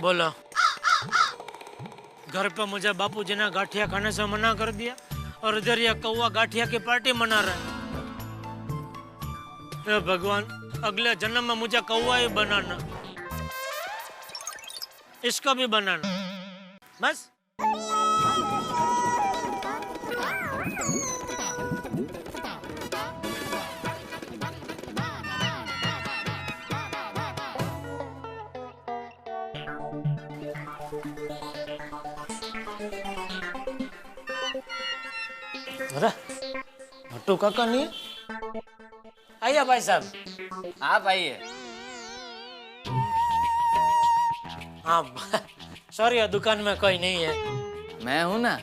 बोलो। घर पे मुझे बापूजी ने गाठिया खाने से मना कर दिया और इधर ये कौवा गाठिया की पार्टी मना रहा है। हे भगवान, अगले जन्म में मुझे कौवा ही बनाना, इसको भी बनाना। बस अरे नट्टू काका नहीं आइए भाई साहब। आप आइए। हाँ सॉरी, दुकान में कोई नहीं है। मैं हूं ना।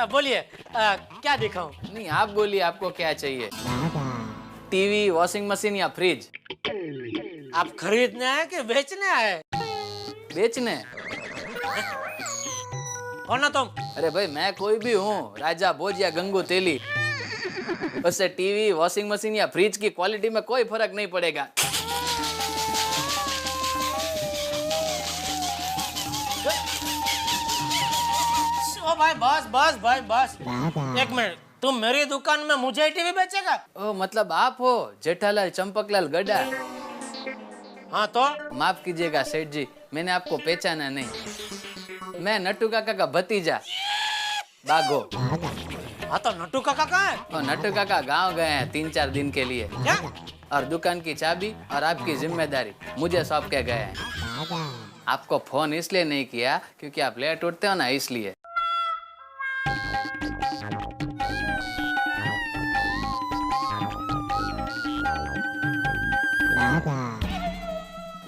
बोलिए, क्या दिखाऊं? नहीं, आप बोलिए, आपको क्या चाहिए? टीवी, वॉशिंग मशीन या फ्रिज? आप खरीदने आए कि बेचने आए? बेचने। कौन ना तुम? अरे भाई, मैं कोई भी हूँ, राजा भोज या गंगू तेली। उससे टीवी, वॉशिंग मशीन या फ्रिज की क्वालिटी में कोई फर्क नहीं पड़ेगा। ओ भाई बस बस भाई बस, एक मिनट। तुम मेरी दुकान में मुझे टीवी बेचेगा? ओ, मतलब आप हो जेठालाल चंपकलाल गड्ढा? हाँ तो माफ कीजिएगा सेठ जी, मैंने आपको पहचाना नहीं। मैं नट्टू काका का भतीजा बाघो। हाँ तो नट्टू काका कहाँ है? और नट्टू काका गांव गए हैं 3-4 दिन के लिए। क्या? और दुकान की चाबी और आपकी जिम्मेदारी मुझे सौंप के गए हैं। आपको फोन इसलिए नहीं किया क्योंकि आप लेट उठते हो ना, इसलिए।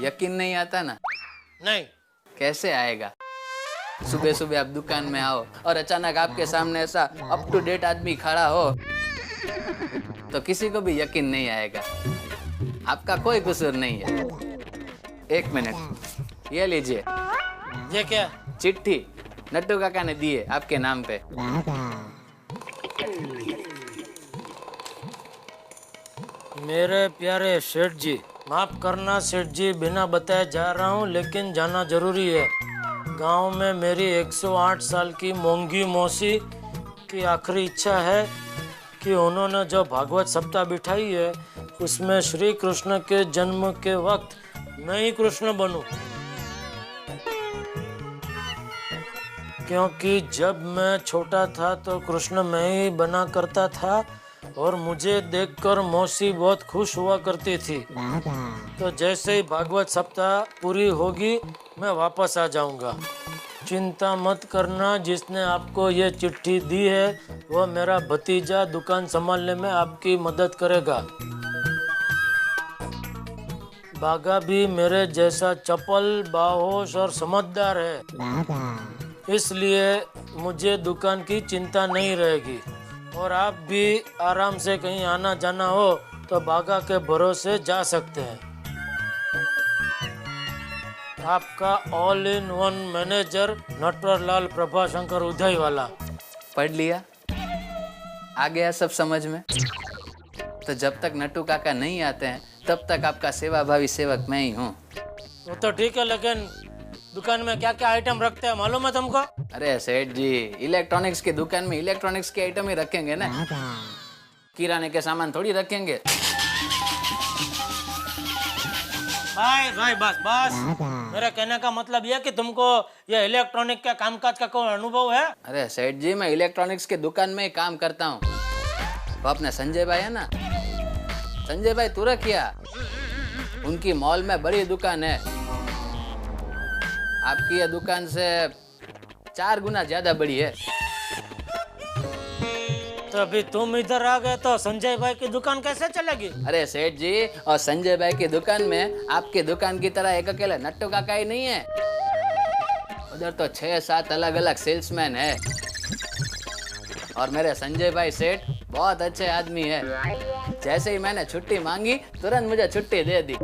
यकीन नहीं आता ना? नहीं। कैसे आएगा? सुबह सुबह आप दुकान में आओ और अचानक आपके सामने ऐसा अप टू डेट आदमी खड़ा हो तो किसी को भी यकीन नहीं आएगा। आपका कोई कसूर नहीं है। एक मिनट, ये लीजिए। ये क्या? चिट्ठी नट्टू काका ने दी है आपके नाम पे। मेरे प्यारे सेठ जी, माफ करना सेठ जी, बिना बताए जा रहा हूँ, लेकिन जाना जरूरी है। गांव में मेरी 108 साल की मोंगी मौसी की आखिरी इच्छा है कि उन्होंने जो भागवत सप्ताह बिठाई है उसमें श्री कृष्ण के जन्म के वक्त मैं ही कृष्ण बनूं, क्योंकि जब मैं छोटा था तो कृष्ण मैं ही बना करता था और मुझे देखकर मौसी बहुत खुश हुआ करती थी। तो जैसे ही भागवत सप्ताह पूरी होगी मैं वापस आ जाऊंगा। चिंता मत करना, जिसने आपको ये चिट्ठी दी है वो मेरा भतीजा दुकान संभालने में आपकी मदद करेगा। बागा भी मेरे जैसा चपल, बाहोश और समझदार है, इसलिए मुझे दुकान की चिंता नहीं रहेगी। और आप भी आराम से कहीं आना जाना हो तो बागा के भरोसे जा सकते हैं। आपका all in one manager Natwarlal Prabhashankar Udaywala. पढ़ लिया? आ गया सब समझ में? तो जब तक नट्टू काका नहीं आते हैं तब तक आपका सेवाभावी सेवक मैं ही हूँ। वो तो ठीक है, लेकिन दुकान में क्या क्या आइटम रखते हैं मालूम है तुमको? अरे सेठ जी, इलेक्ट्रॉनिक्स की दुकान में इलेक्ट्रॉनिक्स के आइटम ही रखेंगे ना, किराने के सामान थोड़ी रखेंगे। भाई भाई बस बस, मेरा कहने का मतलब यह कि तुमको ये इलेक्ट्रॉनिक के कामकाज का कोई अनुभव है? अरे सेठ जी, मैं इलेक्ट्रॉनिक्स के दुकान में ही काम करता हूँ। वो अपने संजय भाई है ना, संजय भाई तुरखिया, उनकी मॉल में बड़ी दुकान है। आपकी ये दुकान से 4 गुना ज्यादा बड़ी है। तो अभी तुम इधर आ गए तो संजय भाई की दुकान कैसे चलेगी? अरे सेठ जी, और संजय भाई की दुकान में आपकी दुकान की तरह एक अकेला नट्टू काका ही नहीं है, उधर तो 6-7 अलग अलग सेल्समैन है। और मेरे संजय भाई सेठ बहुत अच्छे आदमी है। जैसे ही मैंने छुट्टी मांगी तुरंत मुझे छुट्टी दे दी।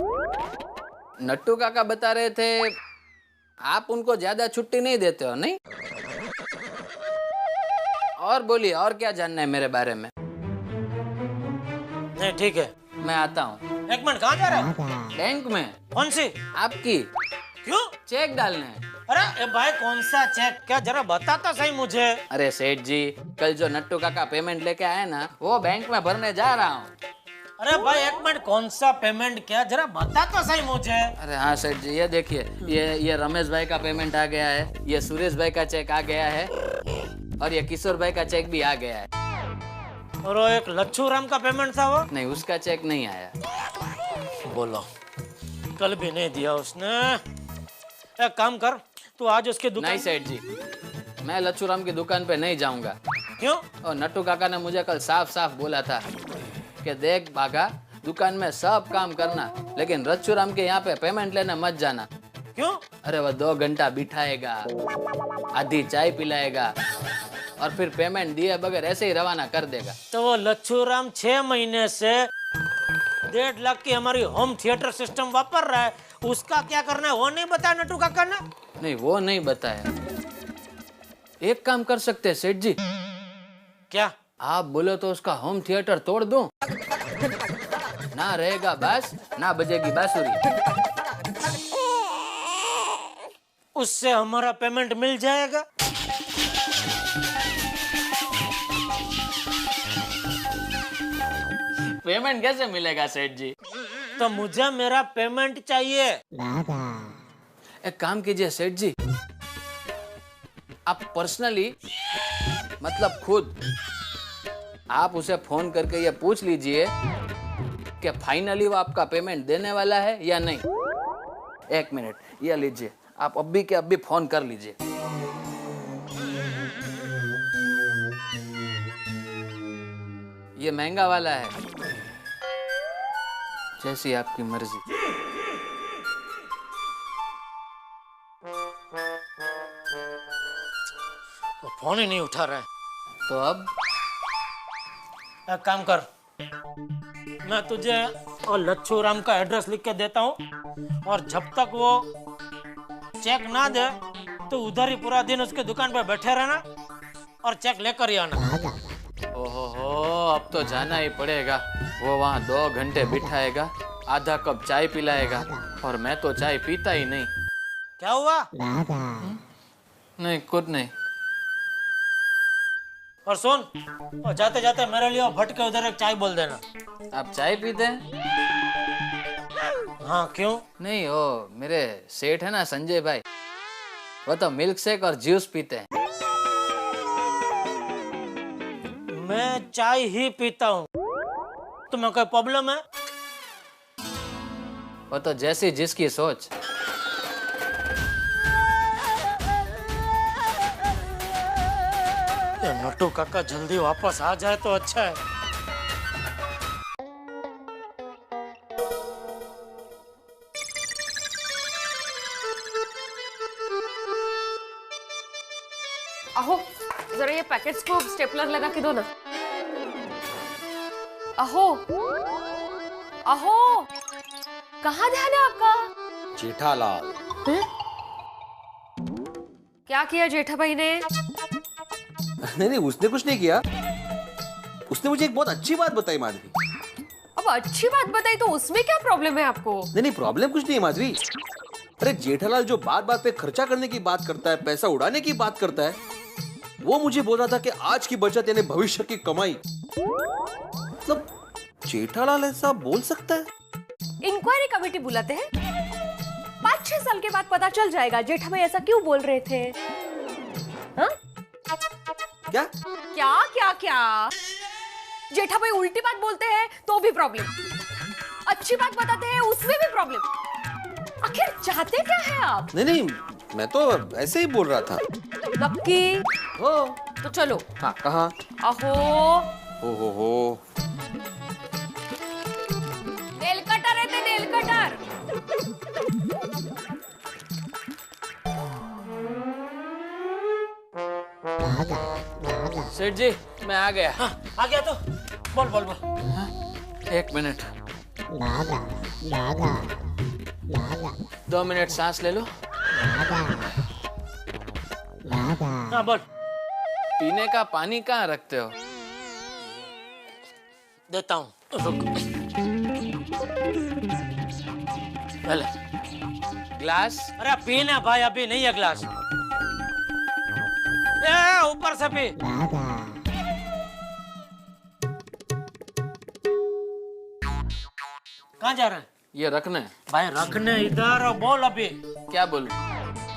नट्टू काका बता रहे थे आप उनको ज्यादा छुट्टी नहीं देते हो, नहीं? और बोलिए, और क्या जानना है मेरे बारे में? नहीं ठीक है, मैं आता हूँ। एक मिनट, कहाँ जा रहा है? बैंक में। कौन सी? आपकी। क्यों? चेक डालने। अरे ए भाई, कौन सा चेक? क्या जरा बता तो सही मुझे। अरे सेठ जी, कल जो नट्टू काका पेमेंट लेके आए ना, वो बैंक में भरने जा रहा हूँ। अरे भाई एक मिनट, कौन सा पेमेंट? क्या जरा बता तो सही मुझे। अरे हाँ सेठ जी, ये देखिए, ये रमेश भाई का पेमेंट आ गया है, ये सुरेश भाई का चेक आ गया है, और ये किशोर भाई का चेक भी आ गया है। और वो एक लच्छू राम का पेमेंट था वो? नहीं, उसका चेक नहीं आया। बोलो, कल भी नहीं दिया उसने। एक काम कर, तू आज उसकी दुकान। नहीं सेठ जी, मैं लच्छू राम की दुकान पे नहीं जाऊंगा। क्यों? और नट्टू काका ने मुझे कल साफ साफ बोला था कि देख बागा, दुकान में सब काम करना, लेकिन लच्छू राम के यहाँ पे पेमेंट लेने मत जाना। क्यों? अरे वो 2 घंटा बिठाएगा, आधी चाय पिलाएगा, और फिर पेमेंट दिए बगैर ऐसे ही रवाना कर देगा। तो वो लच्छू राम 6 महीने से 1.5 लाख की हमारी होम थिएटर सिस्टम वापर रहा है, उसका क्या करना है वो नहीं बताया नट्टू काका ने? नहीं, वो नहीं बताया। एक काम कर सकते हैं सेठ जी। क्या? आप बोलो तो उसका होम थिएटर तोड़ दूं? ना रहेगा बास, ना बजेगी बांसुरी। उससे हमारा पेमेंट मिल जाएगा? पेमेंट कैसे मिलेगा सेठ जी? तो मुझे मेरा पेमेंट चाहिए। एक काम कीजिए सेठ जी, आप पर्सनली, मतलब खुद, आप उसे फोन करके ये पूछ लीजिए कि फाइनली वो आपका पेमेंट देने वाला है या नहीं। 1 मिनट, ये लीजिए, आप अभी के अभी फोन कर लीजिए। ये महंगा वाला है, जैसी आपकी मर्जी। वो फोन ही नहीं उठा रहा है। तो अब एक काम कर, मैं तुझे और लच्छू राम का एड्रेस लिख के देता हूँ, और जब तक वो चेक ना दे तो उधर ही पूरा दिन उसके दुकान पर बैठे रहना और चेक लेकर ही आना। ओहो हो, अब तो जाना ही पड़ेगा। वो वहाँ 2 घंटे बिठाएगा, आधा कप चाय पिलाएगा, और मैं तो चाय पीता ही नहीं। क्या हुआ? नहीं, कुछ नहीं। और सुन, और जाते जाते मेरे लिए वो भटके उधर एक चाय बोल देना। आप चाय पीते हैं? हाँ, क्यों? नहीं, वो मेरे सेठ है ना संजय भाई, वो तो मिल्क शेक और जूस पीते हैं। मैं चाय ही पीता हूँ, तुम्हें कोई प्रॉब्लम है? वो तो जैसी जिसकी सोच। ये नट्टू काका जल्दी वापस आ जाए तो अच्छा है। अहो, जरा ये पैकेट्स को स्टेपलर लगा के दो ना। अहो, अहो, कहाँ ध्यान है आपका? जेठालाल। हैं? क्या किया जेठा भाई ने? नहीं नहीं, उसने कुछ नहीं किया। उसने मुझे एक बहुत अच्छी बात बताई माधवी। अब अच्छी बात बताई तो उसमें क्या प्रॉब्लम है आपको? नहीं नहीं, प्रॉब्लम कुछ नहीं है माधवी। अरे जेठालाल जो बात बात पे खर्चा करने की बात करता है, पैसा उड़ाने की बात करता है, वो मुझे बोल रहा था कि आज की बचत यानी भविष्य की कमाई। मतलब जेठालाल ऐसा बोल सकता है? इंक्वायरी कमेटी बुलाते हैं, 5-6 साल के बाद पता चल जाएगा जेठा भाई ऐसा क्यों बोल रहे थे। हाँ? क्या क्या क्या क्या? जेठा भाई उल्टी बात बोलते हैं तो भी प्रॉब्लम, अच्छी बात बताते हैं उसमें भी प्रॉब्लम। आखिर चाहते क्या है आप? नहीं नहीं, मैं तो ऐसे ही बोल रहा था। नक्की? हो तो चलो। हाँ, कहाँ? अहो, हो नेल कटर है ते नेल कटर। सेठ जी, मैं आ गया। हाँ, आ गया तो बोल बोल बोल। 1 मिनट, 2 मिनट सांस ले लो। हाँ बोल। पीने का पानी कहाँ रखते हो? देता हूँ, रुक। भले ग्लास अरे पीना भाई, अभी नहीं है गिलास। ए ऊपर से पी। कहाँ जा रहे हैं ये रखना है। भाई? रखने इधर और बोल अभी। क्या बोलूं?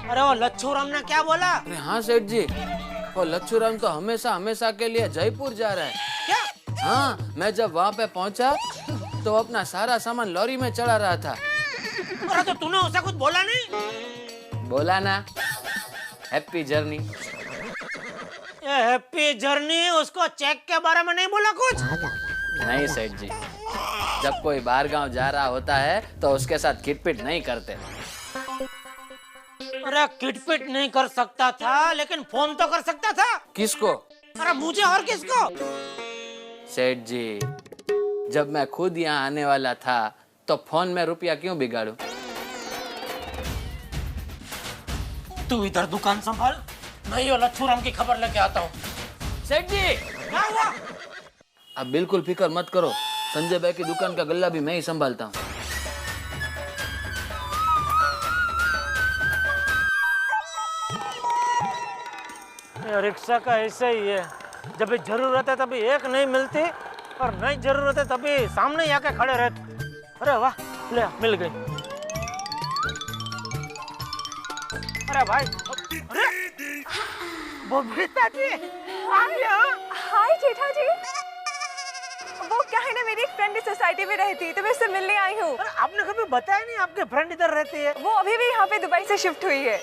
अरे वो लच्छू राम ने क्या बोला? अरे हाँ सेठ जी, वो लच्छू राम तो हमेशा हमेशा के लिए जयपुर जा रहा है। क्या? हाँ, मैं जब वहाँ पे पहुँचा तो अपना सारा सामान लॉरी में चढ़ा रहा था। अरे तो तूने उसे कुछ बोला नहीं? बोला ना, हैप्पी जर्नी। ये हैप्पी जर्नी, उसको चेक के बारे में नहीं बोला कुछ? नहीं सेठ जी, जब कोई बाहर गांव जा रहा होता है तो उसके साथ किटपिट नहीं करते। अरे किटपिट नहीं कर सकता था, लेकिन फोन तो कर सकता था। किसको? अरे मुझे और किसको? सेठ जी, जब मैं खुद यहाँ आने वाला था तो फोन में रुपया क्यों बिगाड़ूं? तू इधर दुकान संभाल, मैं ये लच्छू राम की खबर लेके आता हूँ। सेठ जी, क्या हुआ? आप बिल्कुल फिक्र मत करो, संजय भाई की दुकान का गल्ला भी मैं ही संभालता हूँ। रिक्शा का ऐसा ही है, जब भी जरूरत है तभी एक नहीं मिलती, और नहीं जरूरत है तभी सामने ही आके खड़े रहते। अरे वाह, ले मिल गई। अरे भाई, अरे बबीता जी, हाय जेठा जी। वो क्या है ना, मेरी एक फ्रेंड इस सोसाइटी में रहती है तो मैं उससे मिलने आई हूँ। अरे आपने कभी बताया नहीं आपके फ्रेंड इधर रहती है? वो अभी भी यहाँ पे दुबई से शिफ्ट हुई है।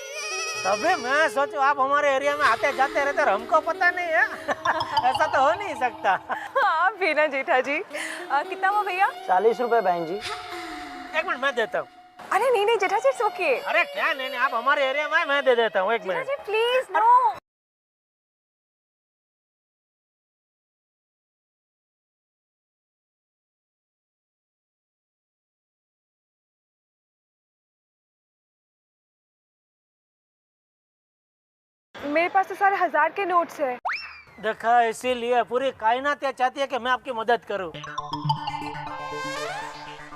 तभी मैं सोचू आप हमारे एरिया में आते जाते रहते और हमको पता नहीं है। ऐसा तो हो नहीं सकता। हाँ भी ना जेठा जी। कितना हुआ भैया? 40 रुपए बहन जी। एक मिनट मैं देता हूँ। अरे नहीं नहीं जेठा जी, इट्स ओके। अरे क्या नहीं, आप हमारे एरिया में मैं दे देता हूँ। एक जेठा मिनट। जी प्लीज नो। मेरे पास तो सारे 1000 के नोट्स है। देखा, इसीलिए पूरी कायनात ये चाहती है कि मैं आपकी मदद करूं।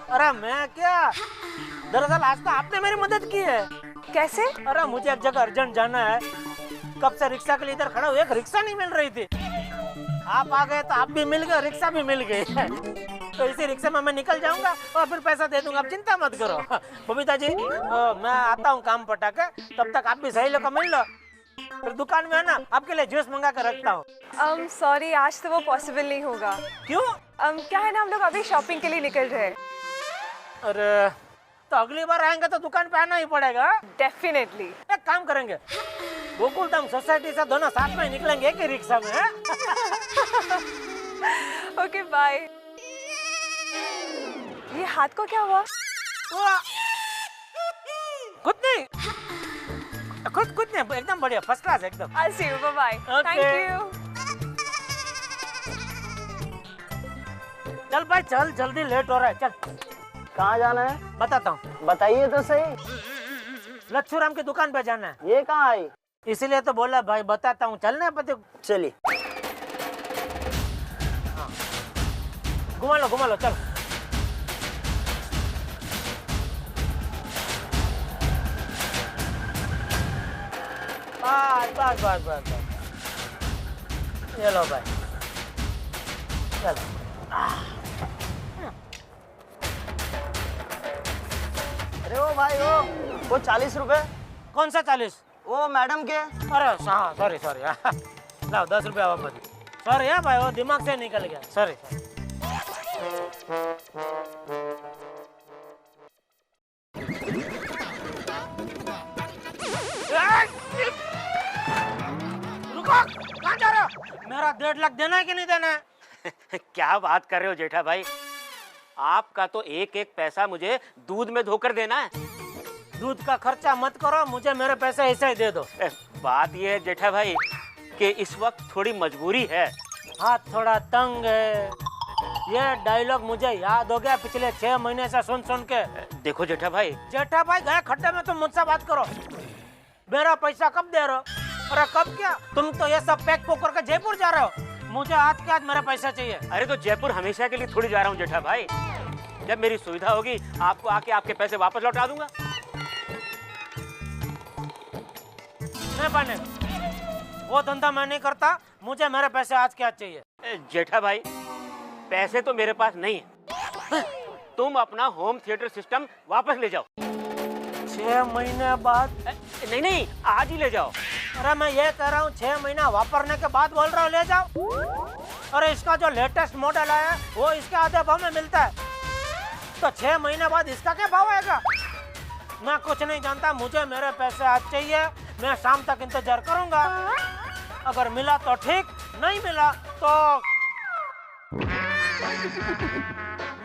अरे मैं क्या, दरअसल आज तो आपने मेरी मदद की है। कैसे? अरे मुझे एक जगह अर्जेंट जाना है, कब से रिक्शा के लिए इधर खड़ा हूँ, एक रिक्शा नहीं मिल रही थी। आप आ गए तो आप भी मिल गए, रिक्शा भी मिल गई। तो इसी रिक्शा में मैं निकल जाऊंगा और फिर पैसा दे दूंगा, आप चिंता मत करो। बबीता जी, मैं आता हूँ काम पटा के, तब तक आप भी सही लोग मिल लो। फिर दुकान में है ना, आपके लिए जूस मंगा कर रखता हूँ। सॉरी, आज तो वो पॉसिबल नहीं होगा। क्यों? क्या है ना, हम लोग अभी शॉपिंग के लिए निकल रहे हैं। अरे तो अगली बार आएंगे तो दुकान पे आना ही पड़ेगा। डेफिनेटली। एक काम करेंगे, गोकुलधाम सोसाइटी से दोनों साथ में निकलेंगे एक ही रिक्शा में। Okay bye. ये हाथ को क्या हुआ? कुछ नहीं, कुछ नहीं, एकदम बढ़िया, फर्स्ट क्लास एकदम। I'll see you. Bye bye. Okay. Thank you. चल भाई चल, जल्दी लेट हो रहा है, चल। कहाँ जाना है? बताता हूँ, बताइए तो सही। लच्छू राम की दुकान पे जाना है। ये कहाँ आई? इसीलिए तो बोला भाई, बताता हूँ, चलना है पति। चलिए। घुमा लो, चल। बस। ये लो भाई, चलो। अरे ओ भाई वो 40 रुपए। कौन सा 40? वो मैडम के। अरे हाँ, सॉरी लाओ 10 रुपया वापस। सॉरी है भाई, वो दिमाग से निकल गया, सॉरी। रुको, कहाँ जा रहे हो? मेरा 1.5 लाख देना है कि नहीं देना है? क्या बात कर रहे हो जेठा भाई, आपका तो एक एक पैसा मुझे दूध में धोकर देना है। दूध का खर्चा मत करो, मुझे मेरे पैसे ऐसे ही दे दो। बात ये है जेठा भाई कि इस वक्त थोड़ी मजबूरी है। हाथ थोड़ा तंग है। ये डायलॉग मुझे याद हो गया पिछले 6 महीने से सुन के। देखो जेठा भाई गए खड्डे में, तुम मुझसे बात करो। मेरा पैसा कब दे रहे हो? अरे कब क्या, तुम तो ये सब पैक पोक करके जयपुर जा रहे हो। मुझे आज के आज मेरे पैसे चाहिए। अरे तो जयपुर हमेशा के लिए थोड़ी जा रहा हूँ जेठा भाई, जब मेरी सुविधा होगी आपको आके आपके पैसे वापस लौटा दूंगा। नहीं बने, वो धंधा मैं नहीं करता, मुझे मेरे पैसे आज के आज चाहिए। जेठा भाई, पैसे तो मेरे पास नहीं है, तुम अपना होम थिएटर सिस्टम वापस ले जाओ। 6 महीने बाद? नहीं नहीं, आज ही ले जाओ। अरे मैं ये कह रहा हूँ 6 महीना वापरने के बाद बोल रहा हूँ ले जाओ। अरे इसका जो लेटेस्ट मॉडल आया वो इसके आधे भाव में मिलता है, तो 6 महीने बाद इसका क्या भाव आएगा? मैं कुछ नहीं जानता, मुझे मेरे पैसे आज चाहिए। मैं शाम तक इंतजार करूंगा, अगर मिला तो ठीक, नहीं मिला तो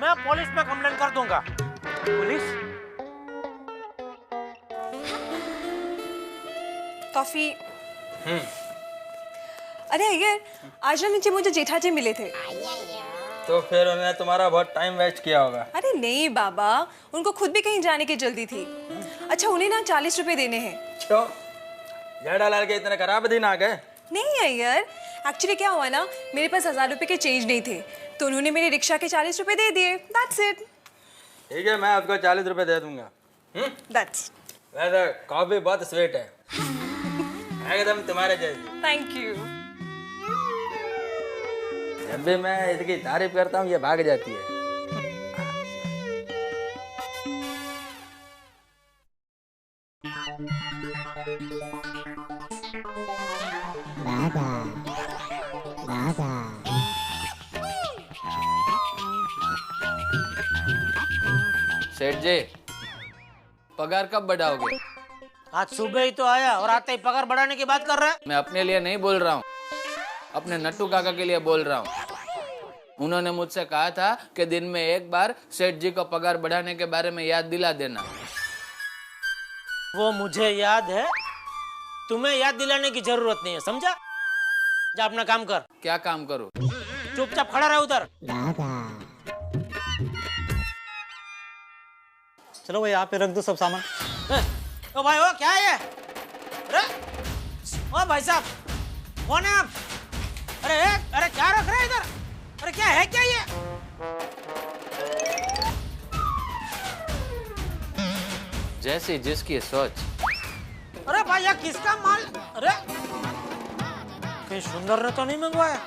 मैं पुलिस में कंप्लेंट कर दूंगा। पुलिस? कॉफी। अरे अय्यर, आज ना नीचे मुझे जेठाजी मिले थे। तो फिर उन्होंने तुम्हारा बहुत टाइम वेस्ट किया होगा। अरे नहीं बाबा, उनको खुद भी कहीं जाने की जल्दी थी। अच्छा, उन्हें ना 40 रुपए देने हैं। क्यों? जेठालाल के इतने खराब दिन आ गए? नहीं अय्यर, एक्चुअली क्या हुआ ना, मेरे पास 1000 रुपए के चेंज नहीं थे, तो उन्होंने मेरे रिक्शा के 40 रुपए दे दिए। That's it. ठीक है, मैं आपको 40 रुपए दे दूंगा। दैट्स। वैसे कॉफी बहुत स्वीट है, एकदम तुम्हारे जैसी। Thank you. जब भी मैं इसकी तारीफ करता हूँ ये भाग जाती है। सेठ जी, पगार कब बढ़ाओगे? आज सुबह ही तो आया और आते ही पगार बढ़ाने की बात कर रहा है। मैं अपने लिए नहीं बोल रहा हूँ, अपने नट्टू काका के लिए बोल रहा हूँ। उन्होंने मुझसे कहा था कि दिन में एक बार सेठ जी को पगार बढ़ाने के बारे में याद दिला देना। वो मुझे याद है, तुम्हें याद दिलाने की जरूरत नहीं है, समझा? जा अपना काम कर। क्या काम करूँ? चुपचाप खड़ा रहे उधर। चलो भाई, यहाँ पे रख दो सब सामान। ओ भाई, ओ क्या है ये? अरे ओ भाई साहब, कौन है आप? अरे क्या रख रहे हैं इधर? अरे क्या है क्या ये? जैसी जिसकी सोच। अरे भाई, ये किसका माल? अरे कहीं सुंदर ने तो नहीं मंगवाया?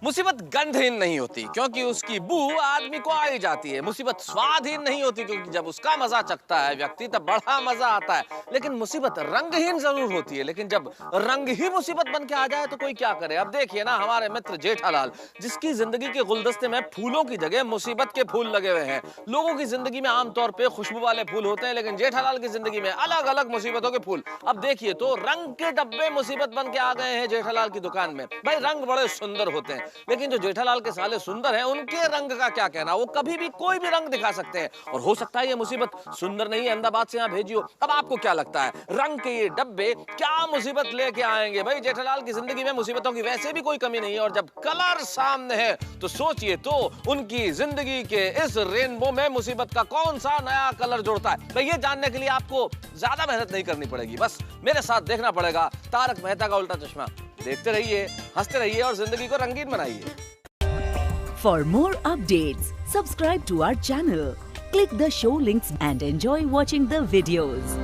मुसीबत गंधहीन नहीं होती क्योंकि उसकी बू आदमी को आई जाती है। मुसीबत स्वादहीन नहीं होती क्योंकि जब उसका मजा चखता है व्यक्ति तब बड़ा मजा आता है। लेकिन मुसीबत रंगहीन जरूर होती है, लेकिन जब रंग ही मुसीबत बन के आ जाए तो कोई क्या करे। अब देखिए ना, हमारे मित्र जेठालाल, जिसकी जिंदगी के गुलदस्ते में फूलों की जगह मुसीबत के फूल लगे हुए हैं। लोगों की जिंदगी में आमतौर पर खुशबू वाले फूल होते हैं, लेकिन जेठालाल की जिंदगी में अलग अलग मुसीबतों के फूल। अब देखिए तो रंग के डब्बे मुसीबत बन के आ गए हैं जेठालाल की दुकान में। भाई रंग बड़े सुंदर होते हैं, लेकिन जो जेठालाल के साले सुंदर हैं उनके रंग का क्या कहना। वो कभी भी कोई भी रंग दिखा सकते हैं और हो सकता है ये मुसीबत सुंदर नहीं अहमदाबाद से यहाँ भेजी हो। अब आपको क्या लगता है, रंग के ये डब्बे क्या मुसीबत लेके आएंगे? भाई जेठालाल की जिंदगी में मुसीबतों की वैसे भी कोई कमी नहीं है, और जब कलर सामने है तो सोचिए तो उनकी जिंदगी के इस रेनबो में मुसीबत का कौन सा नया कलर जुड़ता है। तो ये जानने के लिए आपको ज्यादा मेहनत नहीं करनी पड़ेगी, बस मेरे साथ देखना पड़ेगा तारक मेहता का उल्टा चश्मा। देखते रहिए, हंसते रहिए और जिंदगी को रंगीन बनाइए। For more updates, subscribe to our channel, click the show links and enjoy watching the videos.